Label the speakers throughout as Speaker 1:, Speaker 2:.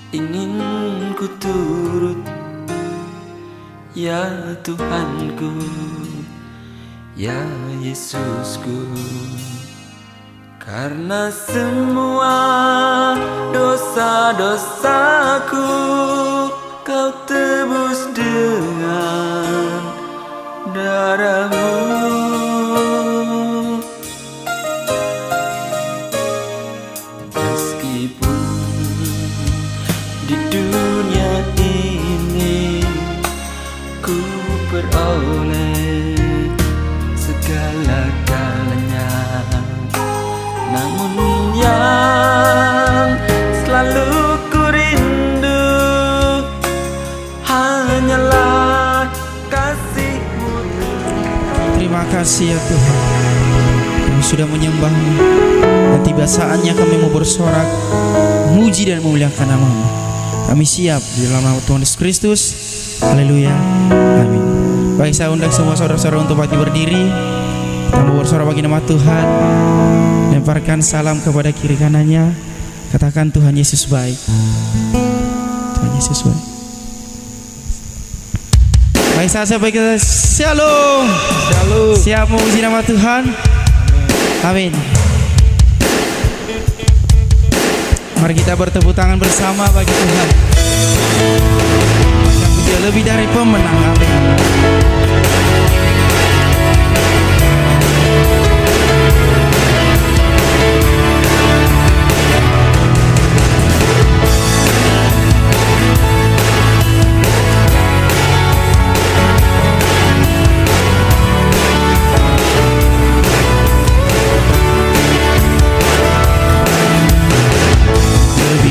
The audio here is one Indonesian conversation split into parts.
Speaker 1: ingin ku turut, ya Tuhanku, ya Yesusku. Karena semua dosa-dosaku Kau tebus dengan darah-Mu. Meskipun di dunia ini ku peroleh segala-galanya, namun yang selalu ku rindu hanyalah kasih-Mu.
Speaker 2: Terima kasih ya Tuhan, kami sudah menyembah-Mu, dan tiba saatnya kami mau bersorak, muji dan memuliakan nama-Mu. Kami siap di dalam nama Tuhan Yesus Kristus. Haleluya, amin. Baik, saya undang semua saudara-saudara untuk bagi berdiri. Kita mau bersorak bagi nama Tuhan. Lemparkan salam kepada kiri kanannya. Katakan Tuhan Yesus baik. Tuhan Yesus baik. Baik, saya baik kita shalom. Shalom. Siap memuji nama Tuhan. Amin. Mari kita bertepuk tangan bersama bagi Tuhan. Dia lebih dari pemenang. Amin.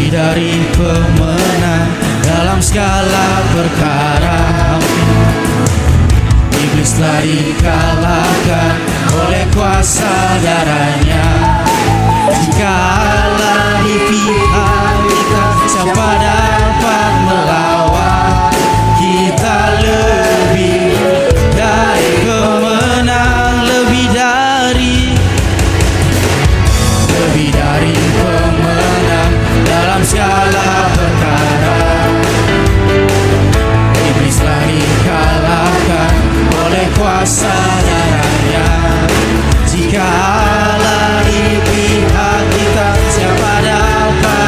Speaker 2: Dari pemenang dalam segala perkara, iblis telah dikalahkan oleh kuasa darahnya. Jikalau di pihak kita, siapa dapat melawan? Kita lebih dari pemenang, lebih dari pemenang dalam segala perkara. Iblis telah dikalahkan oleh kuasa darahnya. Jikalau di pihak kita, siapa dapat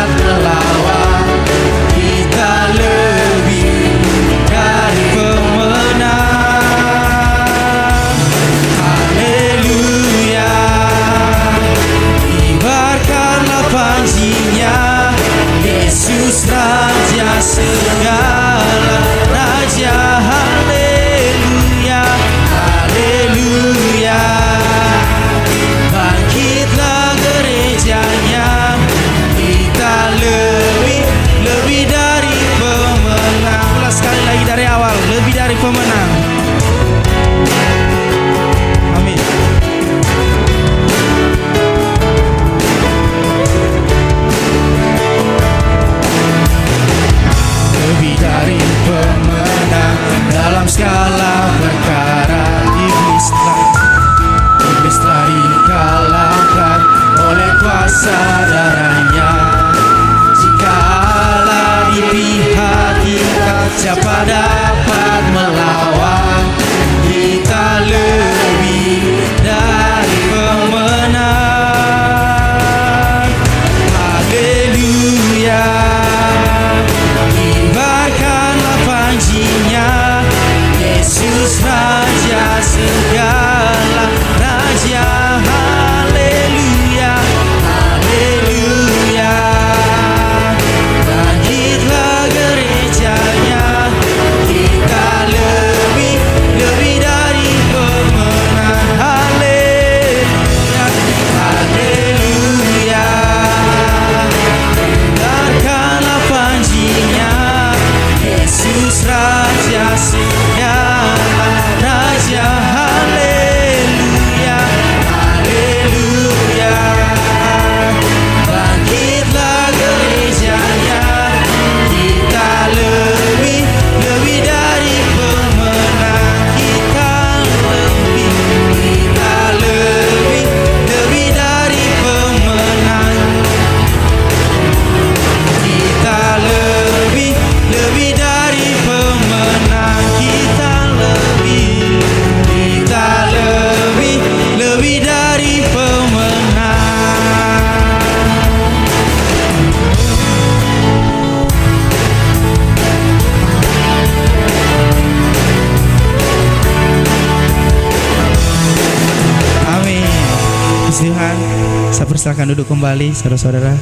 Speaker 2: silakan duduk kembali saudara-saudara.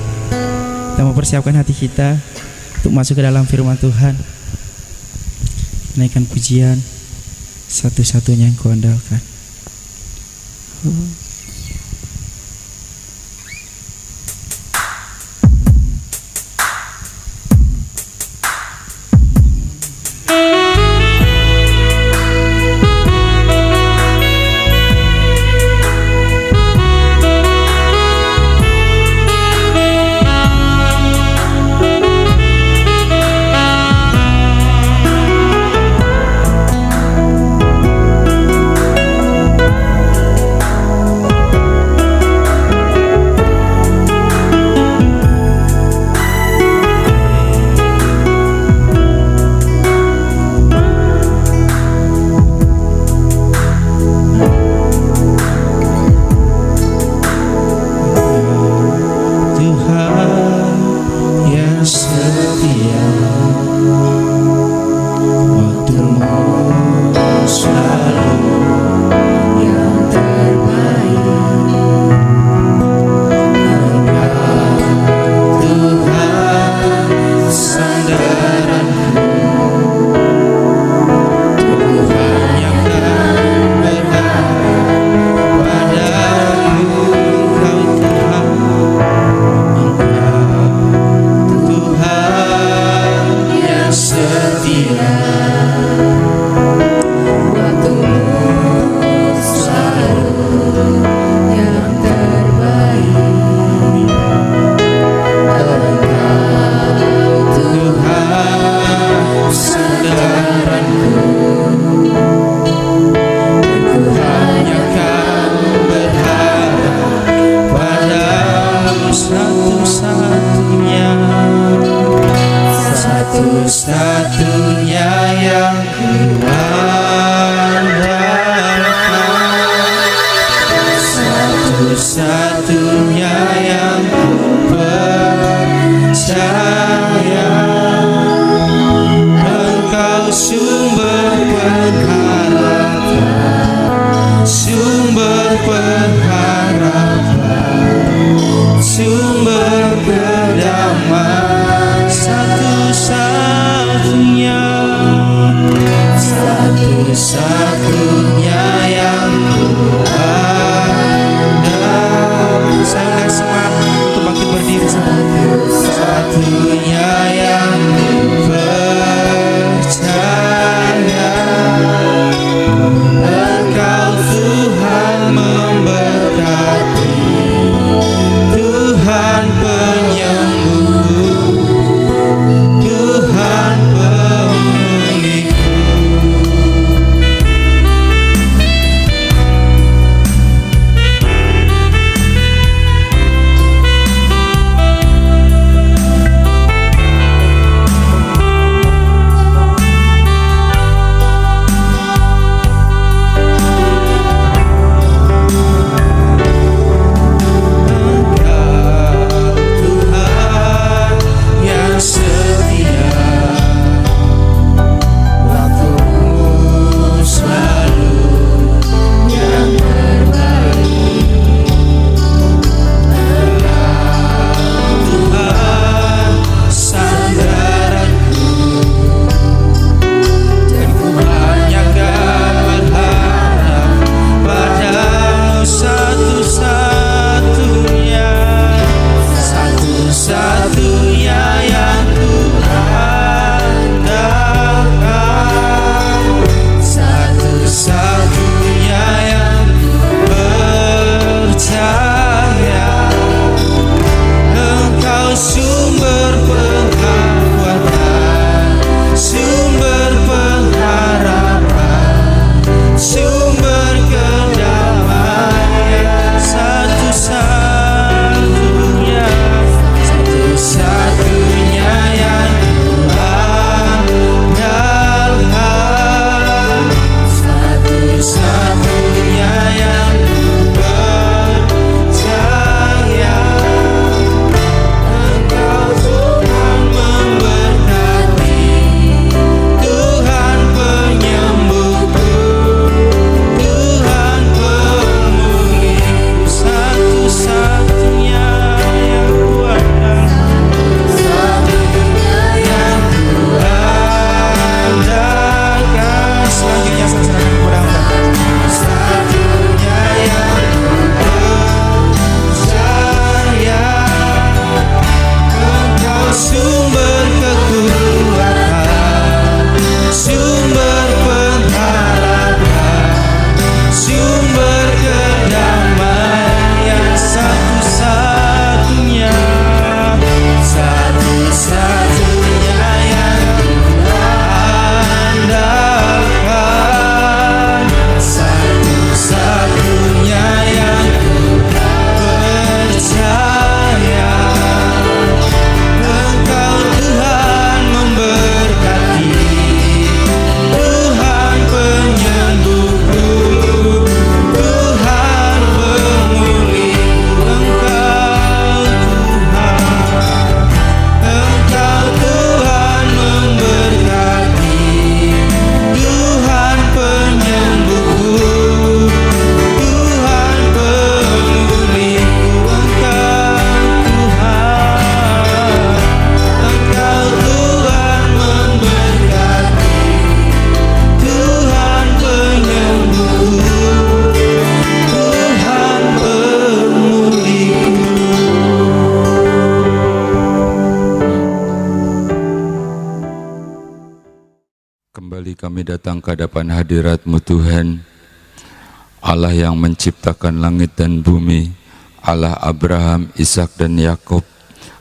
Speaker 2: Kita mempersiapkan hati kita untuk masuk ke dalam firman Tuhan. Naikkan pujian, satu-satunya yang Kau andalkan. Satu-satunya yang kuandalkan, satu-satunya yang kupercaya. Engkau sumber pengharapan, sumber pengharapan, sumber kedamaian. Satu-satunya, satu-satunya yang kuandalkan. Saya undang semua untuk bangkit berdiri. Satu-satunya
Speaker 3: Kembali kami datang ke hadapan hadirat-Mu Tuhan, Allah yang menciptakan langit dan bumi, Allah Abraham, Ishak dan Yakub,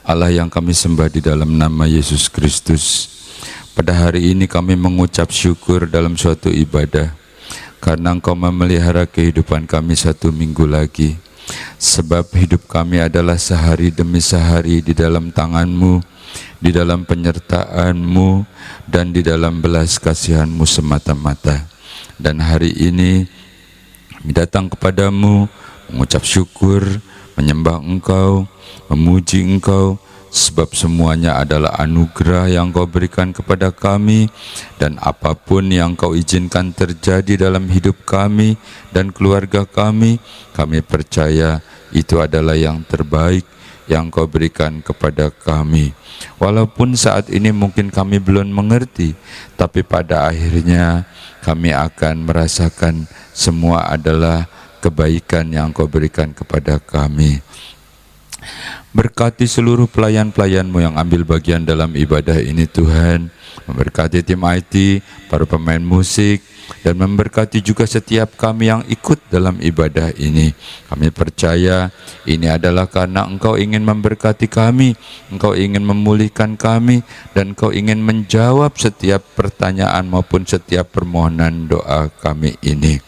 Speaker 3: Allah yang kami sembah di dalam nama Yesus Kristus. Pada hari ini kami mengucap syukur dalam suatu ibadah, karena Engkau memelihara kehidupan kami satu minggu lagi. Sebab hidup kami adalah sehari demi sehari di dalam tangan-Mu, di dalam penyertaan-Mu, dan di dalam belas kasihan-Mu semata-mata. Dan hari ini kami datang kepadamu mengucap syukur, menyembah Engkau, memuji Engkau, sebab semuanya adalah anugerah yang Kau berikan kepada kami, dan apapun yang Kau izinkan terjadi dalam hidup kami dan keluarga kami percaya itu adalah yang terbaik yang Kau berikan kepada kami. Walaupun saat ini mungkin kami belum mengerti, tapi pada akhirnya kami akan merasakan semua adalah kebaikan yang Kau berikan kepada kami. Berkati seluruh pelayan-pelayan-Mu yang ambil bagian dalam ibadah ini Tuhan. Memberkati tim IT, para pemain musik, dan memberkati juga setiap kami yang ikut dalam ibadah ini. Kami percaya ini adalah karena Engkau ingin memberkati kami, Engkau ingin memulihkan kami, dan Engkau ingin menjawab setiap pertanyaan maupun setiap permohonan doa kami ini.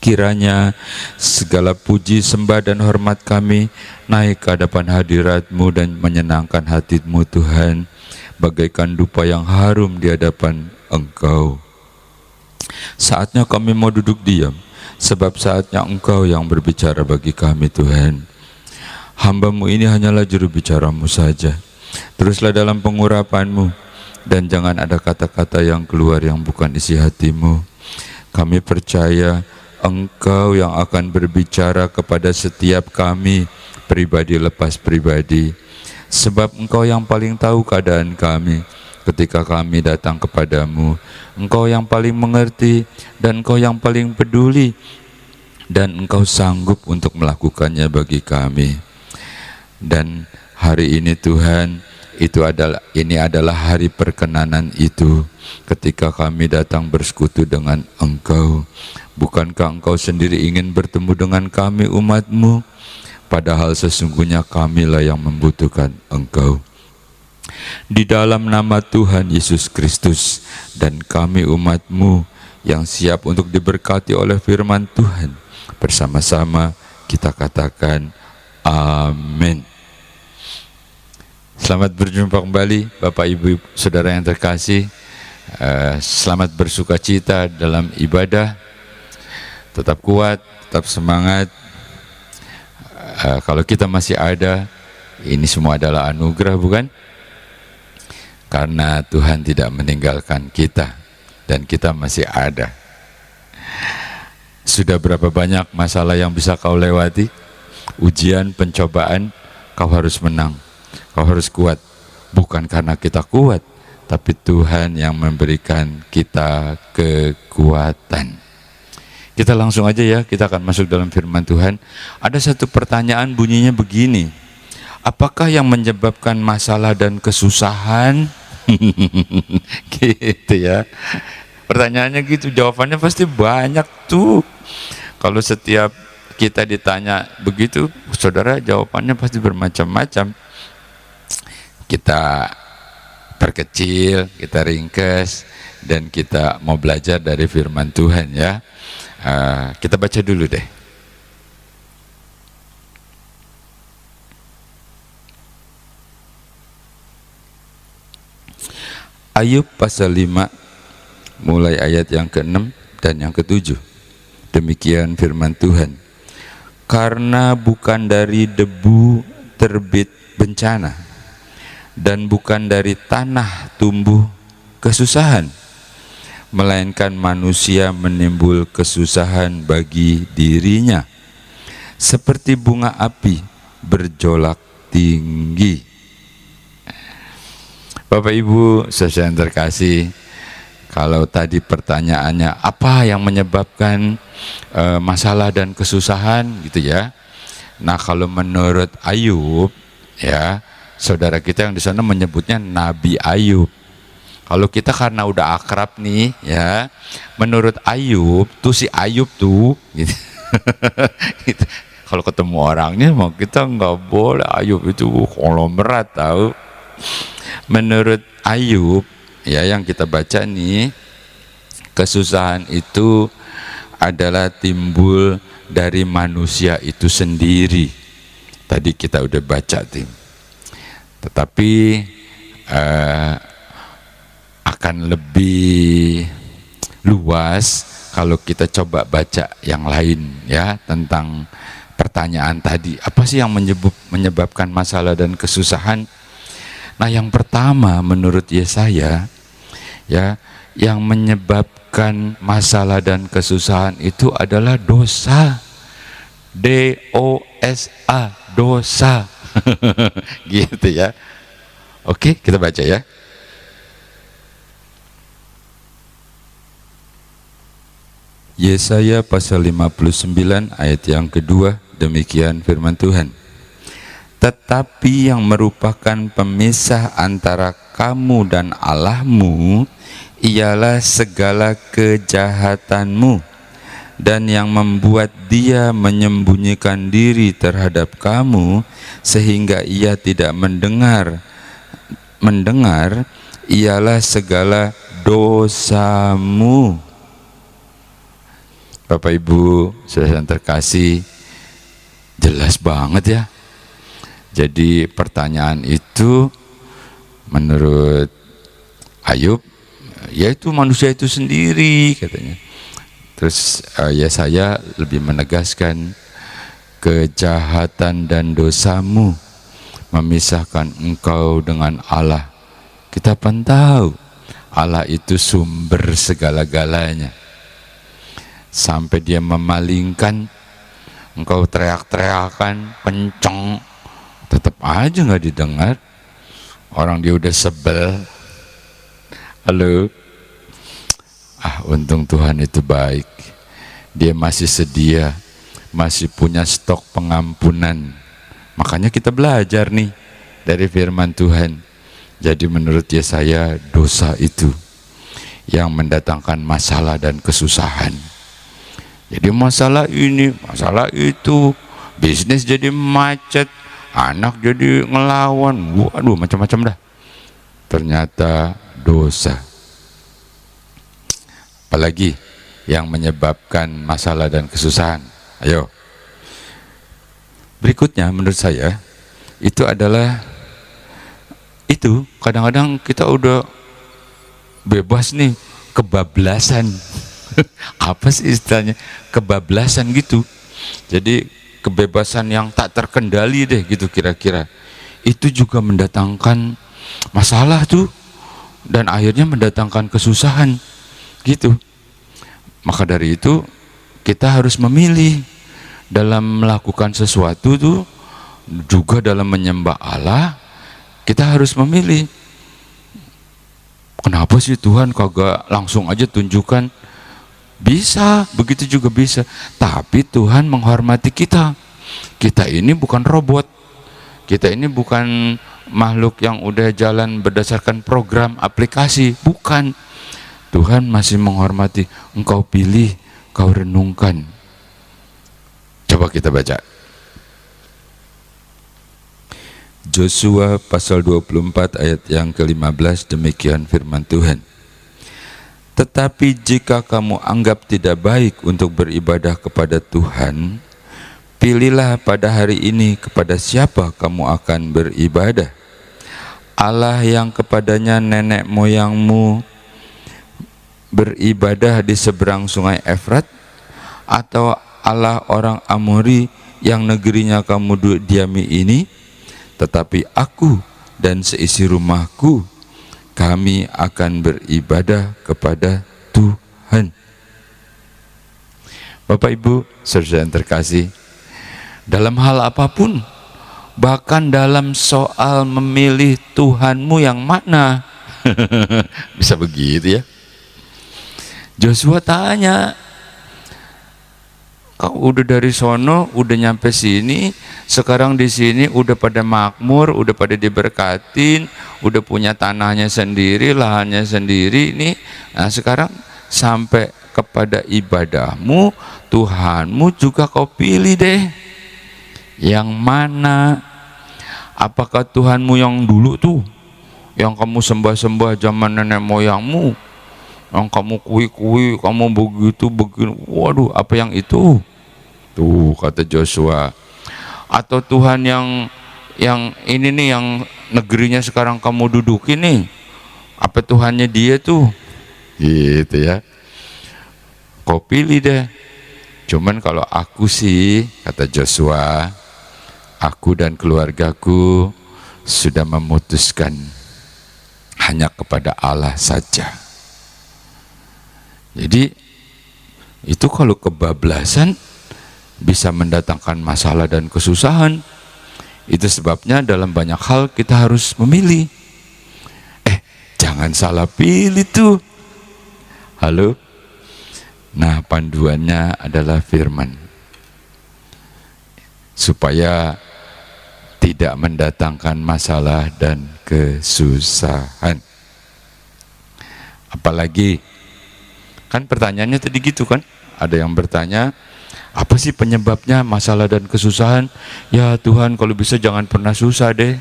Speaker 3: Kiranya segala puji, sembah, dan hormat kami naik ke hadapan hadirat-Mu dan menyenangkan hati-Mu Tuhan, bagaikan dupa yang harum di hadapan Engkau. Saatnya kami mau duduk diam, sebab saatnya Engkau yang berbicara bagi kami Tuhan. Hamba-Mu ini hanyalah juru bicara-Mu saja. Teruslah dalam pengurapan-Mu, dan jangan ada kata-kata yang keluar yang bukan isi hati-Mu. Kami percaya Engkau yang akan berbicara kepada setiap kami, pribadi lepas pribadi. Sebab Engkau yang paling tahu keadaan kami ketika kami datang kepadamu. Engkau yang paling mengerti, dan Engkau yang paling peduli, dan Engkau sanggup untuk melakukannya bagi kami. Dan hari ini Tuhan, ini adalah hari perkenanan itu, ketika kami datang bersekutu dengan Engkau. Bukankah Engkau sendiri ingin bertemu dengan kami umat-Mu? Padahal sesungguhnya kamilah yang membutuhkan Engkau. Di dalam nama Tuhan Yesus Kristus, dan kami umat-Mu yang siap untuk diberkati oleh firman Tuhan, bersama-sama kita katakan amin. Selamat berjumpa kembali Bapak Ibu Saudara yang terkasih. Selamat bersuka cita dalam ibadah. Tetap kuat, tetap semangat. Kalau kita masih ada, ini semua adalah anugerah, bukan? Karena Tuhan tidak meninggalkan kita, dan kita masih ada. Sudah berapa banyak masalah yang bisa kau lewati? Ujian, pencobaan, kau harus menang. Kau harus kuat. Bukan karena kita kuat, tapi Tuhan yang memberikan kita kekuatan. Kita langsung aja ya, kita akan masuk dalam firman Tuhan. Ada satu pertanyaan bunyinya begini. Apakah yang menyebabkan masalah dan kesusahan? Gitu ya. Pertanyaannya gitu, jawabannya pasti banyak tuh. Kalau setiap kita ditanya begitu, saudara, jawabannya pasti bermacam-macam. Kita perkecil, kita ringkes, dan kita mau belajar dari firman Tuhan ya. Kita baca dulu deh. Ayub pasal 5 mulai ayat yang ke-6 dan yang ke-7. Demikian firman Tuhan. Karena bukan dari debu terbit bencana, dan bukan dari tanah tumbuh kesusahan, melainkan manusia menimbul kesusahan bagi dirinya, seperti bunga api berjolak tinggi. Bapak Ibu saudara yang terkasih, kalau tadi pertanyaannya apa yang menyebabkan masalah dan kesusahan gitu ya. Nah, kalau menurut Ayub ya, saudara kita yang di sana menyebutnya Nabi Ayub. Kalau kita karena udah akrab nih ya, menurut Ayub tuh si Ayub tuh gitu. Gitu. Kalau ketemu orangnya mau kita nggak boleh, Ayub itu konglomerat tahu. Menurut Ayub ya yang kita baca nih, kesusahan itu adalah timbul dari manusia itu sendiri. Tadi kita udah baca tim. Tetapi akan lebih luas kalau kita coba baca yang lain ya tentang pertanyaan tadi. Apa sih yang menyebabkan masalah dan kesusahan? Nah, yang pertama menurut Yesaya ya, yang menyebabkan masalah dan kesusahan itu adalah dosa. D-O-S-A, dosa. Gitu ya. Oke, kita baca ya. Yesaya pasal 59 ayat yang kedua, demikian firman Tuhan. Tetapi yang merupakan pemisah antara kamu dan Allahmu ialah segala kejahatanmu, dan yang membuat dia menyembunyikan diri terhadap kamu sehingga ia tidak mendengar ialah segala dosamu. Bapak Ibu saudara yang terkasih, jelas banget ya. Jadi pertanyaan itu menurut Ayub, yaitu manusia itu sendiri katanya. Terus Yesaya lebih menegaskan, kejahatan dan dosamu memisahkan engkau dengan Allah. Kita pun tahu Allah itu sumber segala-galanya. Sampai dia memalingkan, engkau teriak-teriakan kenceng, tetap aja nggak didengar. Orang dia udah sebel. Halo. Untung Tuhan itu baik. Dia masih sedia, masih punya stok pengampunan. Makanya kita belajar nih dari firman Tuhan. Jadi menurut Yesaya, dosa itu yang mendatangkan masalah dan kesusahan. Jadi masalah ini, masalah itu, bisnis jadi macet, anak jadi ngelawan, waduh macam-macam dah. Ternyata dosa. Apalagi yang menyebabkan masalah dan kesusahan? Ayo. Berikutnya menurut saya itu adalah itu kadang-kadang kita udah bebas nih, kebablasan. Apa sih istilahnya? Kebablasan gitu. Jadi kebebasan yang tak terkendali deh gitu kira-kira. Itu juga mendatangkan masalah tuh, dan akhirnya mendatangkan kesusahan gitu. Maka dari itu kita harus memilih dalam melakukan sesuatu tuh, juga dalam menyembah Allah kita harus memilih. Kenapa sih Tuhan kagak langsung aja tunjukkan? Bisa, begitu juga bisa. Tapi Tuhan menghormati kita. Kita ini bukan robot. Kita ini bukan makhluk yang udah jalan berdasarkan program aplikasi. Bukan. Tuhan masih menghormati. Engkau pilih, kau renungkan. Coba kita baca. Josua pasal 24 ayat yang ke-15, demikian firman Tuhan. Tetapi jika kamu anggap tidak baik untuk beribadah kepada Tuhan, pilihlah pada hari ini kepada siapa kamu akan beribadah. Allah yang kepadanya nenek moyangmu beribadah di seberang sungai Efrat, atau Allah orang Amori yang negerinya kamu diami ini? Tetapi aku dan seisi rumahku, kami akan beribadah kepada Tuhan. Bapak Ibu, saudara yang terkasih, dalam hal apapun, bahkan dalam soal memilih Tuhanmu yang mana, bisa begitu ya. Joshua tanya, Kau udah dari sono, udah nyampe sini, sekarang di sini udah pada makmur, udah pada diberkatin, udah punya tanahnya sendiri, lahannya sendiri nih. Nah sekarang sampai kepada ibadahmu, Tuhanmu juga kau pilih deh. Yang mana? Apakah Tuhanmu yang dulu tuh, yang kamu sembah-sembah zaman nenek moyangmu, yang kamu kui-kui, kamu begitu begini, waduh, apa yang itu? Tuh kata Joshua. Atau Tuhan yang ini nih, yang negerinya sekarang kamu duduki nih, apa Tuhannya dia tuh? Gitu ya. Kau pilih deh. Cuman kalau aku sih, kata Joshua, aku dan keluargaku sudah memutuskan hanya kepada Allah saja. Jadi itu kalau kebablasan bisa mendatangkan masalah dan kesusahan. Itu sebabnya dalam banyak hal kita harus memilih. Jangan salah pilih tuh. Halo? Nah, panduannya adalah firman. Supaya tidak mendatangkan masalah dan kesusahan. Apalagi, kan pertanyaannya tadi gitu kan? Ada yang bertanya, apa sih penyebabnya masalah dan kesusahan? Ya Tuhan, kalau bisa jangan pernah susah deh.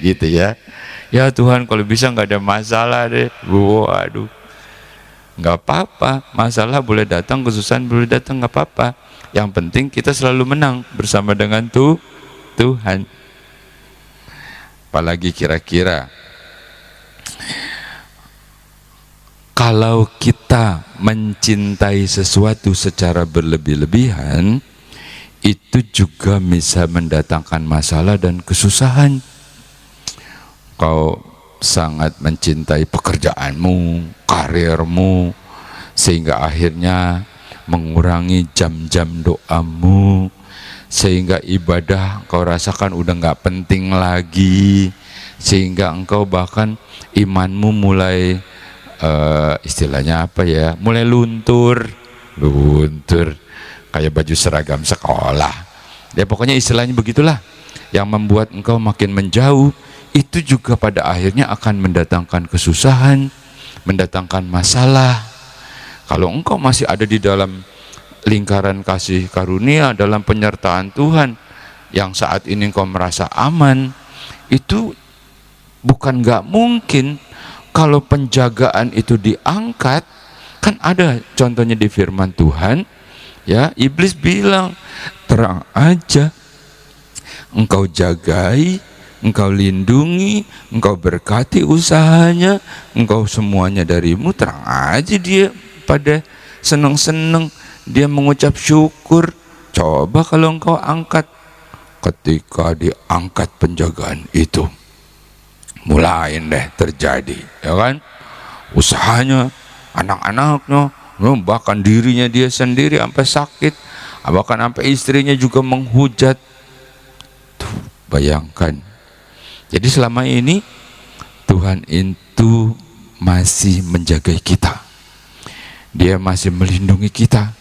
Speaker 3: Gitu ya. Ya Tuhan, kalau bisa nggak ada masalah deh. Waduh, nggak apa-apa. Masalah boleh datang, kesusahan boleh datang, nggak apa-apa. Yang penting kita selalu menang bersama dengan Tuhan. Apalagi kira-kira kalau kita mencintai sesuatu secara berlebih-lebihan, itu juga bisa mendatangkan masalah dan kesusahan. Kau sangat mencintai pekerjaanmu, karirmu, sehingga akhirnya mengurangi jam-jam doamu, sehingga ibadah kau rasakan udah gak penting lagi, sehingga engkau bahkan imanmu mulai istilahnya apa ya, mulai luntur kayak baju seragam sekolah ya, pokoknya istilahnya begitulah, yang membuat engkau makin menjauh. Itu juga pada akhirnya akan mendatangkan kesusahan, mendatangkan masalah. Kalau engkau masih ada di dalam lingkaran kasih karunia, dalam penyertaan Tuhan, yang saat ini engkau merasa aman, itu bukan gak mungkin. Kalau penjagaan itu diangkat, kan ada contohnya di firman Tuhan, ya, iblis bilang, terang aja, engkau jagai, engkau lindungi, engkau berkati usahanya, engkau semuanya darimu, terang aja dia pada seneng-seneng, dia mengucap syukur. Coba kalau engkau angkat. Ketika diangkat penjagaan itu, mulai deh terjadi, ya kan, usahanya, anak-anaknya, bahkan dirinya dia sendiri sampai sakit, bahkan sampai istrinya juga menghujat. Tuh, bayangkan. Jadi selama ini Tuhan itu masih menjaga kita, dia masih melindungi kita.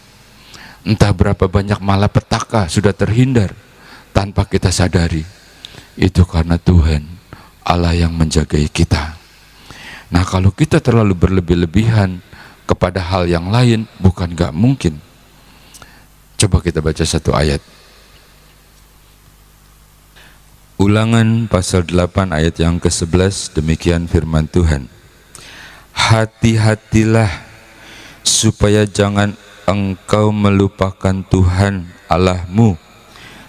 Speaker 3: Entah berapa banyak malapetaka sudah terhindar tanpa kita sadari. Itu karena Tuhan Allah yang menjagai kita. Nah, kalau kita terlalu berlebih-lebihan kepada hal yang lain, bukan gak mungkin. Coba kita baca satu ayat. Ulangan pasal 8 ayat yang ke-11, demikian firman Tuhan. Hati-hatilah supaya jangan engkau melupakan Tuhan Allahmu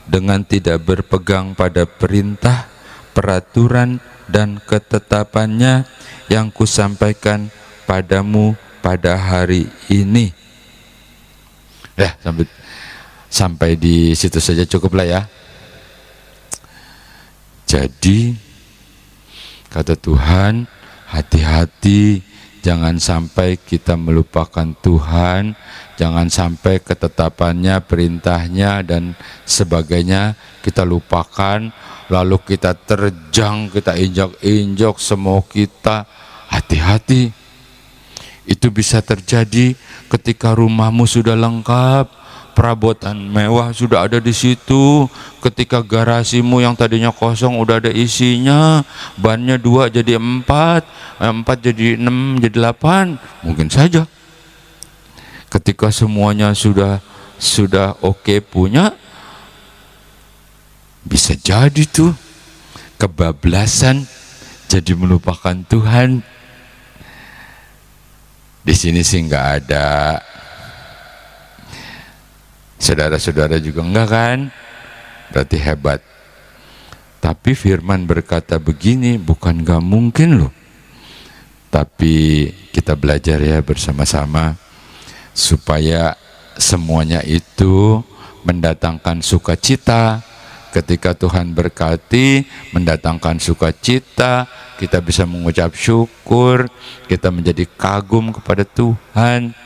Speaker 3: dengan tidak berpegang pada perintah, peraturan dan ketetapannya yang kusampaikan padamu pada hari ini. Ya, sampai di situ saja cukuplah ya. Jadi kata Tuhan, hati-hati, jangan sampai kita melupakan Tuhan, jangan sampai ketetapannya, perintahnya dan sebagainya kita lupakan, lalu kita terjang, kita injak-injak semua kita. Hati-hati. Itu bisa terjadi ketika rumahmu sudah lengkap, perabotan mewah sudah ada di situ. Ketika garasimu yang tadinya kosong udah ada isinya, bannya 2 jadi 4, 4 jadi 6 jadi 8, mungkin saja. Ketika semuanya sudah oke punya, bisa jadi tuh kebablasan, jadi melupakan Tuhan. Di sini sih nggak ada. Saudara-saudara juga enggak kan? Berarti hebat. Tapi firman berkata begini, bukan gak mungkin loh. Tapi kita belajar ya bersama-sama supaya semuanya itu mendatangkan sukacita. Ketika Tuhan berkati, mendatangkan sukacita, kita bisa mengucap syukur, kita menjadi kagum kepada Tuhan.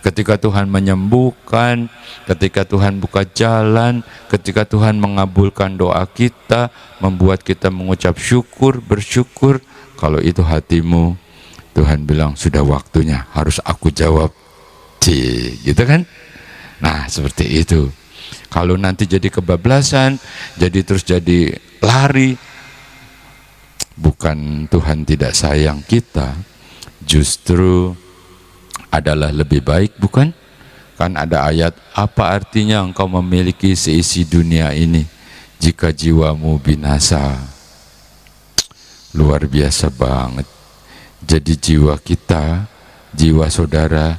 Speaker 3: Ketika Tuhan menyembuhkan, ketika Tuhan buka jalan, ketika Tuhan mengabulkan doa kita, membuat kita mengucap syukur, bersyukur. Kalau itu hatimu, Tuhan bilang sudah waktunya, harus aku jawab. Gitu kan? Nah seperti itu. Kalau nanti jadi kebablasan, jadi lari, bukan Tuhan tidak sayang kita, justru adalah lebih baik, bukan? Kan ada ayat, apa artinya engkau memiliki seisi dunia ini jika jiwamu binasa? Luar biasa banget. Jadi jiwa kita, jiwa saudara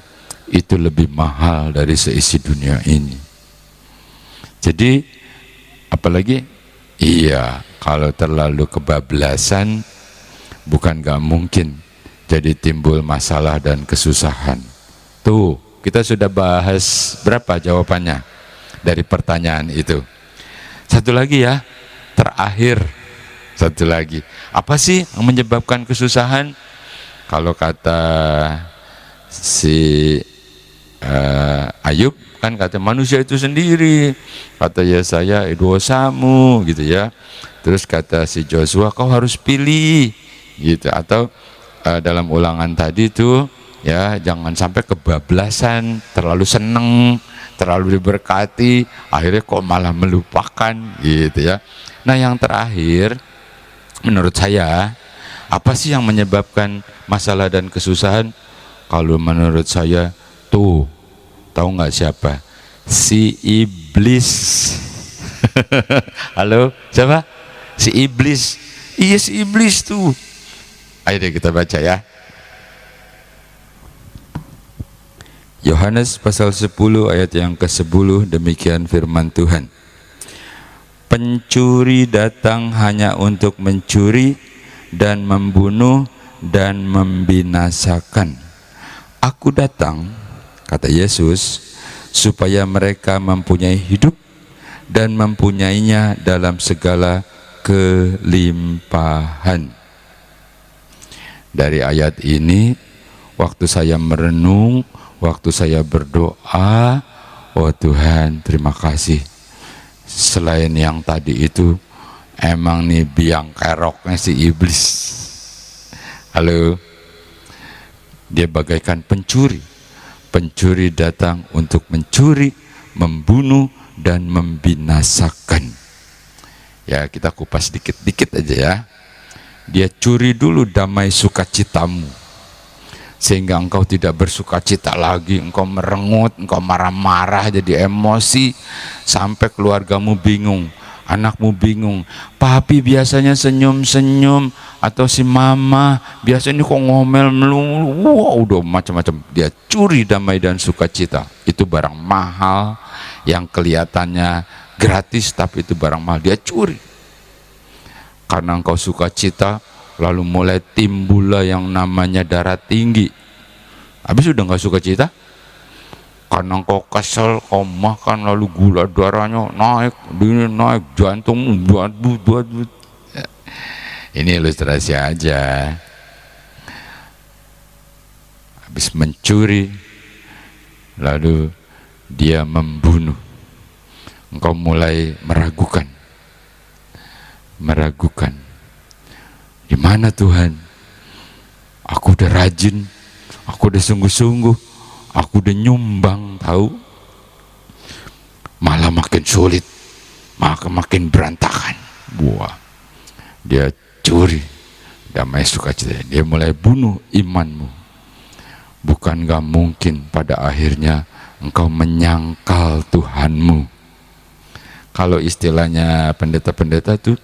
Speaker 3: itu lebih mahal dari seisi dunia ini. Jadi apalagi? Iya, kalau terlalu kebablasan bukan gak mungkin jadi timbul masalah dan kesusahan. Tuh, kita sudah bahas berapa jawabannya dari pertanyaan itu. Satu lagi ya, terakhir. Satu lagi. Apa sih yang menyebabkan kesusahan? Kalau kata si Ayub, kan kata manusia itu sendiri. Kata Yesaya, dosamu gitu ya. Terus kata si Joshua, kau harus pilih gitu. Atau dalam ulangan tadi tuh ya, jangan sampai kebablasan, terlalu seneng, terlalu diberkati, akhirnya kok malah melupakan gitu ya. Nah yang terakhir, menurut saya, apa sih yang menyebabkan masalah dan kesusahan? Kalau menurut saya tuh, tahu nggak siapa? Si iblis. Halo, siapa? Si iblis. Iya si iblis tuh. Ayo deh kita baca ya. Yohanes pasal 10 ayat yang ke-10, demikian firman Tuhan. Pencuri datang hanya untuk mencuri dan membunuh dan membinasakan. Aku datang, kata Yesus, supaya mereka mempunyai hidup dan mempunyainya dalam segala kelimpahan. Dari ayat ini, waktu saya merenung, waktu saya berdoa, oh Tuhan terima kasih. Selain yang tadi itu, emang nih biang keroknya si iblis. Halo, dia bagaikan pencuri. Pencuri datang untuk mencuri, membunuh, dan membinasakan. Ya kita kupas dikit-dikit aja ya. Dia curi dulu damai sukacitamu, sehingga engkau tidak bersukacita lagi, engkau merengut, engkau marah-marah, jadi emosi, sampai keluargamu bingung, anakmu bingung. Papi biasanya senyum-senyum, atau si mama biasanya kok ngomel melulu, wah udah macam-macam. Dia curi damai dan sukacita. Itu barang mahal yang kelihatannya gratis, tapi itu barang mahal, dia curi. Karena engkau sukacita, lalu mulai timbullah yang namanya darah tinggi. Habis udah nggak sukacita, karena engkau kesel, kau makan, lalu gula darahnya naik, jantung buat. Ini ilustrasi aja. Habis mencuri, lalu dia membunuh. Engkau mulai meragukan. Di mana Tuhan? Aku udah rajin, aku udah sungguh-sungguh, aku udah nyumbang, tahu? malah makin sulit, makin berantakan. Wah, dia curi damai sukacita, dia mulai bunuh imanmu. Bukan gak mungkin pada akhirnya engkau menyangkal Tuhanmu. Kalau istilahnya pendeta-pendeta tuh,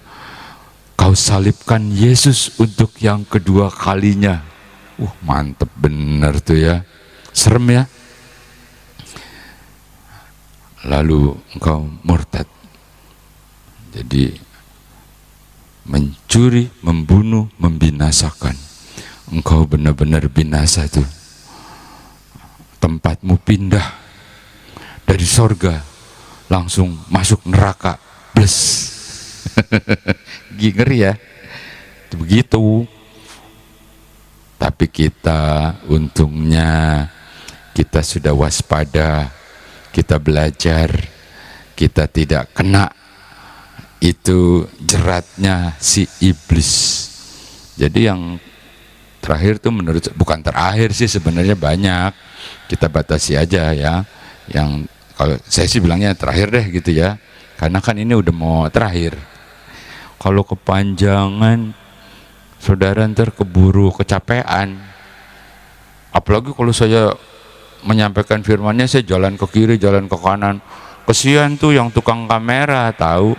Speaker 3: kau salibkan Yesus untuk yang kedua kalinya. Mantep bener tuh ya, serem ya. Lalu engkau murtad. Jadi mencuri, membunuh, membinasakan. Engkau benar-benar binasa tuh. Tempatmu pindah dari sorga langsung masuk neraka, bless. Ngeri ya, begitu. Tapi kita untungnya kita sudah waspada, kita belajar, kita tidak kena itu jeratnya si iblis. Jadi yang terakhir tuh menurut, bukan terakhir sih sebenarnya, banyak, kita batasi aja ya. Yang kalau saya sih bilangnya terakhir deh gitu ya, karena kan ini udah mau terakhir. Kalau kepanjangan, saudara ntar keburu kecapean. Apalagi kalau saya menyampaikan firmannya, saya jalan ke kiri, jalan ke kanan. Kesian tuh yang tukang kamera, tahu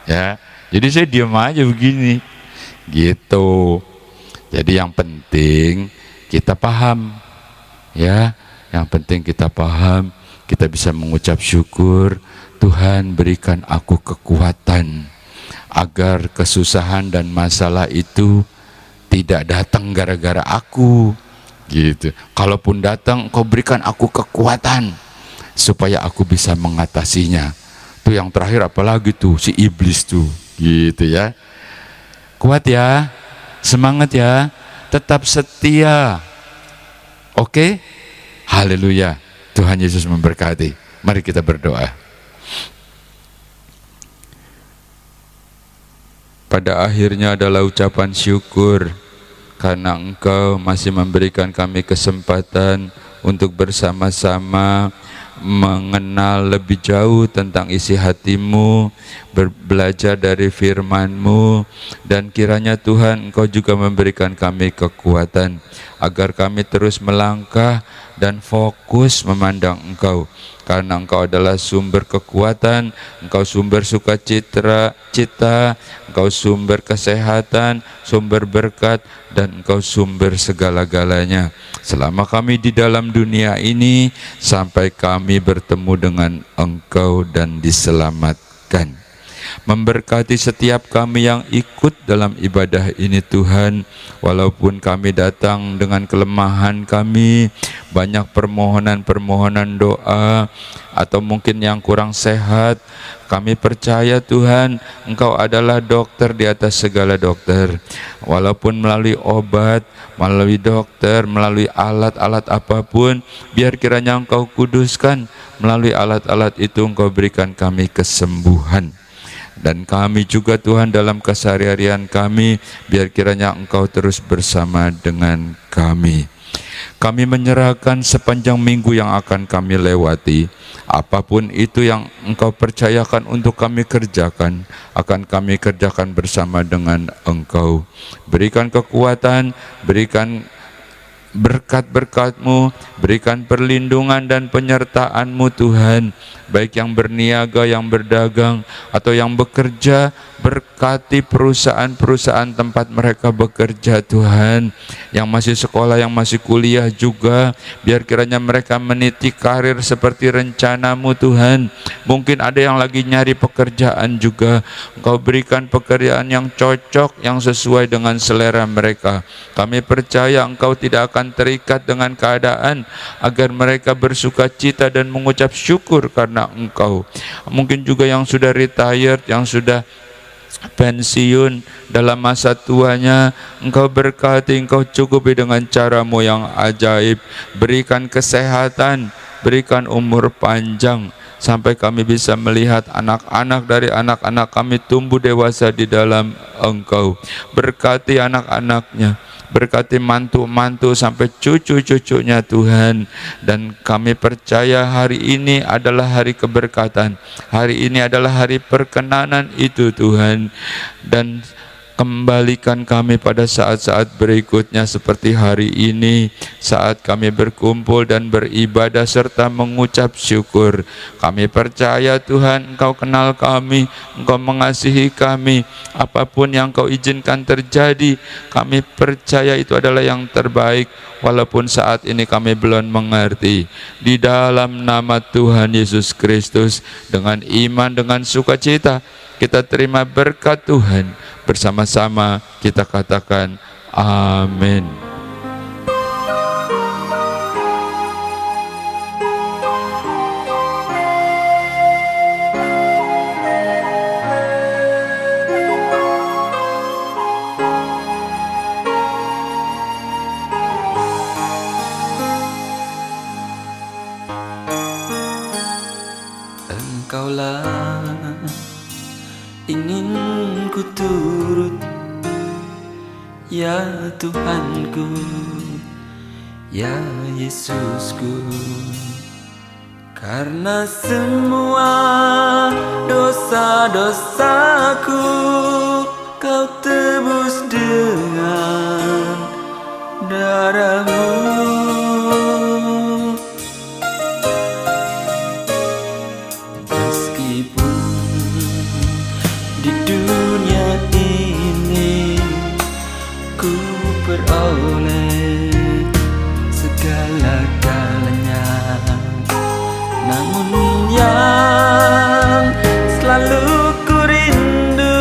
Speaker 3: ya. Jadi saya diam aja begini gitu. Jadi yang penting kita paham ya, yang penting kita paham, kita bisa mengucap syukur, Tuhan berikan aku kekuatan agar kesusahan dan masalah itu tidak datang gara-gara aku gitu. Kalaupun datang, Kau berikan aku kekuatan supaya aku bisa mengatasinya. Tuh yang terakhir apalagi tuh, si iblis tuh gitu ya. Kuat ya, semangat ya, tetap setia. Oke? Haleluya. Tuhan Yesus memberkati. Mari kita berdoa. Pada akhirnya adalah ucapan syukur karena Engkau masih memberikan kami kesempatan untuk bersama-sama mengenal lebih jauh tentang isi hatimu, belajar dari firman-Mu, dan kiranya Tuhan Engkau juga memberikan kami kekuatan agar kami terus melangkah dan fokus memandang Engkau, karena Engkau adalah sumber kekuatan, Engkau sumber sukacita, Engkau sumber kesehatan, sumber berkat, dan Engkau sumber segala-galanya. Selama kami di dalam dunia ini, sampai kami bertemu dengan Engkau dan diselamatkan. Memberkati setiap kami yang ikut dalam ibadah ini Tuhan, walaupun kami datang dengan kelemahan kami, banyak permohonan-permohonan doa, atau mungkin yang kurang sehat, kami percaya Tuhan Engkau adalah dokter di atas segala dokter. Walaupun melalui obat, melalui dokter, melalui alat-alat apapun, biar kiranya Engkau kuduskan, melalui alat-alat itu Engkau berikan kami kesembuhan. Dan kami juga Tuhan dalam keseharian kami, biar kiranya Engkau terus bersama dengan kami. Kami menyerahkan sepanjang minggu yang akan kami lewati, apapun itu yang Engkau percayakan untuk kami kerjakan, akan kami kerjakan bersama dengan Engkau. Berikan kekuatan, berikan berkat-berkat-Mu, berikan perlindungan dan penyertaan-Mu Tuhan, baik yang berniaga, yang berdagang, atau yang bekerja. Berkati perusahaan-perusahaan tempat mereka bekerja Tuhan, yang masih sekolah, yang masih kuliah juga, biar kiranya mereka meniti karir seperti rencana-Mu Tuhan. Mungkin ada yang lagi nyari pekerjaan juga, Engkau berikan pekerjaan yang cocok, yang sesuai dengan selera mereka. Kami percaya Engkau tidak akan terikat dengan keadaan, agar mereka bersukacita dan mengucap syukur karena Engkau. Mungkin juga yang sudah retired, yang sudah pensiun dalam masa tuanya, Engkau berkati, Engkau cukupi dengan cara-Mu yang ajaib. Berikan kesehatan, berikan umur panjang, sampai kami bisa melihat anak-anak dari anak-anak kami tumbuh dewasa di dalam Engkau. Berkati anak-anaknya, berkati mantu-mantu sampai cucu-cucunya Tuhan. Dan kami percaya hari ini adalah hari keberkatan, hari ini adalah hari perkenanan itu Tuhan. Dan kembalikan kami pada saat-saat berikutnya seperti hari ini, saat kami berkumpul dan beribadah serta mengucap syukur. Kami percaya Tuhan, Engkau kenal kami, Engkau mengasihi kami. Apapun yang Engkau izinkan terjadi, kami percaya itu adalah yang terbaik, walaupun saat ini kami belum mengerti. Di dalam nama Tuhan Yesus Kristus, dengan iman, dengan sukacita, kita terima berkat Tuhan. Bersama-sama kita katakan amin.
Speaker 1: Engkaulah ingin ku turut, ya Tuhanku, ya Yesusku. Karena semua dosa-dosaku Kau tebus dengan darah-Mu. Meskipun di dunia ini ku peroleh segala-galanya, namun yang selalu ku rindu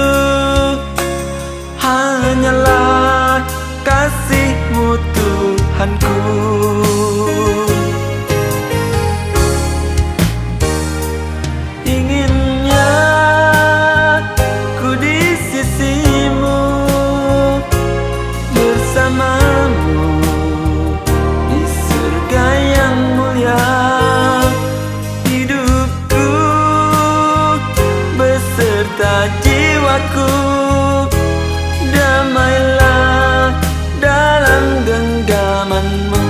Speaker 1: hanyalah kasih-Mu Tuhanku. Inginnya ku di sisi-Mu, bersama-Mu di surga yang mulia. Hidupku beserta jiwaku damailah dalam genggaman-Mu.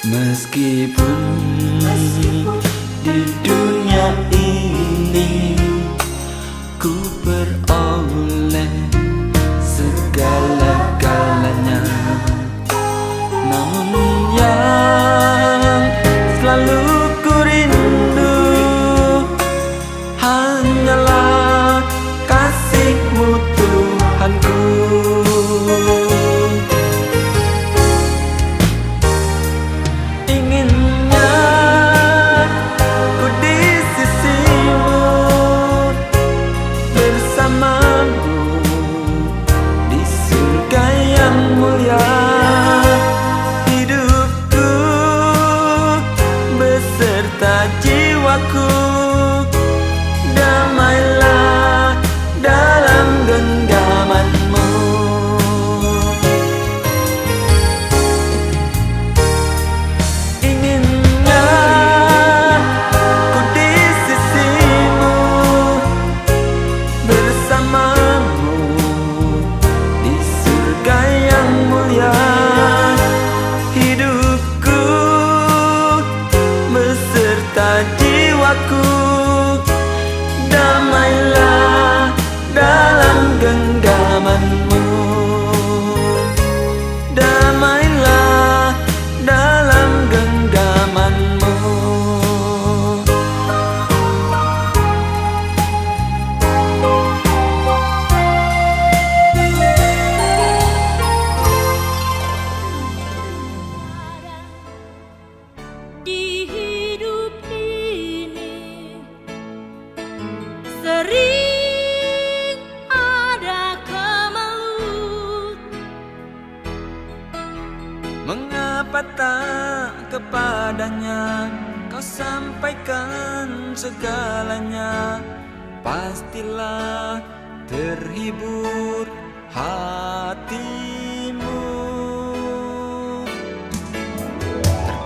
Speaker 1: Meskipun di dunia ini ku peroleh segala-galanya, namun yang selalu ku rindu hanyalah kasih-Mu Tuhanku. Jiwaku damailah dalam genggaman-Mu. Inginnya ku di sisi-Mu, bersama-Mu di surga yang mulia. Hidupku beserta jiwaku damailah dalam genggaman-Mu. Damailah dalam genggaman-Mu. padanya kau sampaikan segalanya, pastilah terhibur hatimu.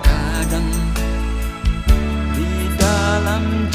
Speaker 1: Terkadang di dalam